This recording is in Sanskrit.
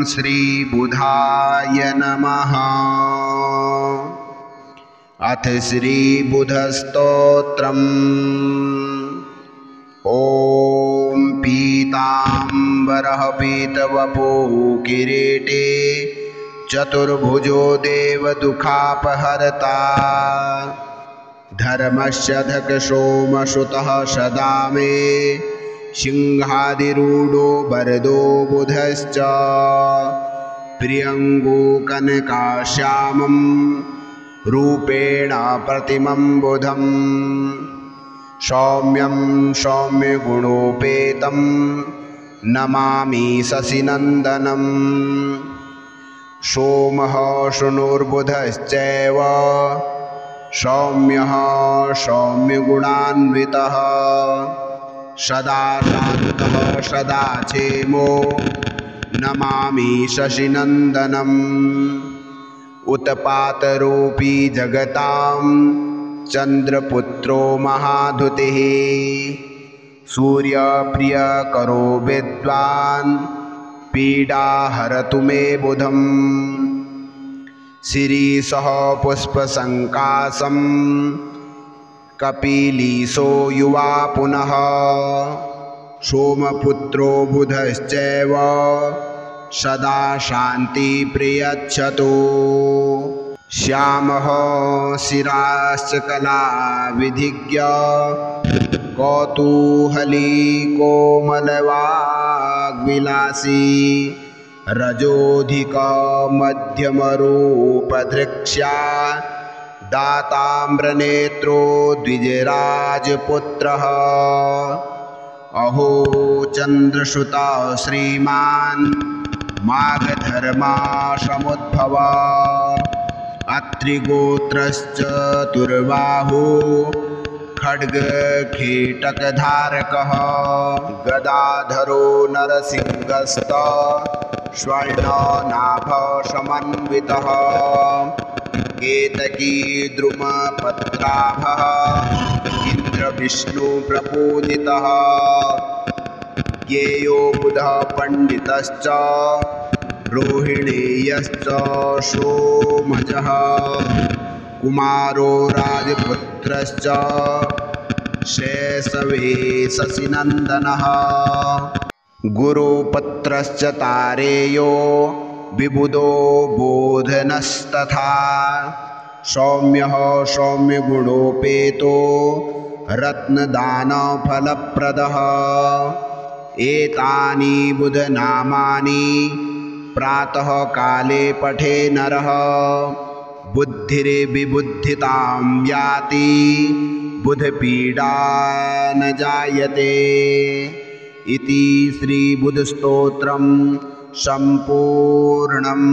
श्रीबुधाय नमः। अथ श्रीबुधस्तोत्रम्। ॐ पीताम्बरः पीतवपुः किरीटे चतुर्भुजो देवदुःखापहर्ता धर्मश्चधक सोमसुतः सदा मे सिंहादिरूढो वरदो बुधश्च प्रियङ्गो कनकाश्यामं रूपेण प्रतिमं बुधं सौम्यं सौम्यगुणोपेतं नमामि शशिनन्दनम्। सोमः शनुर्बुधश्चैव सौम्यः सौम्यगुणान्वितः सदा शान्तः सदा क्षेमो नमामि शशिनन्दनम्। उत्पातरूपी जगतां चन्द्रपुत्रो महाधुतिः सूर्यप्रियकरो विद्वान् पीडाहरतु मे बुधम्। शिरीषः पुष्पसङ्काशं कपिलीशो युवा पुनः सोमपुत्रो बुधश्चैव सदा शान्तिप्रियच्छतु। श्यामः शिराश्च कलाविधिज्ञ कौतूहली कोमलवाग्विलासी रजोधिक मध्यमरूपधृक्ष्या दाताम्रनेत्रो द्विजराजपुत्रः अहो चन्द्रसुतः श्रीमान् माघधर्मा समुद्भव अत्रिगोत्रश्चतुर्बाहु खड्गखेटकधारकः गदाधरो नरसिंहस्त स्वर्णनाभसमन्वितः केतकी द्रुमपत्राभः इन्द्रविष्णुप्रपूजितः ज्ञेयो बुधः पण्डितश्च रोहिणेयश्च सोमजः कुमारो राजपुत्रश्च शैशवे शशिनन्दनः गुरुपुत्रश्च तारेयो विबुधो बोधनस्तथा सौम्यः सौम्यगुणोपेतो रत्नदानफलप्रदः एतानि बुधनामानि प्रातः काले पठे नरः बुद्धिर्विबुद्धितां याति बुधपीडा न जायते। इति श्रीबुधस्तोत्रम् सम्पूर्णम्।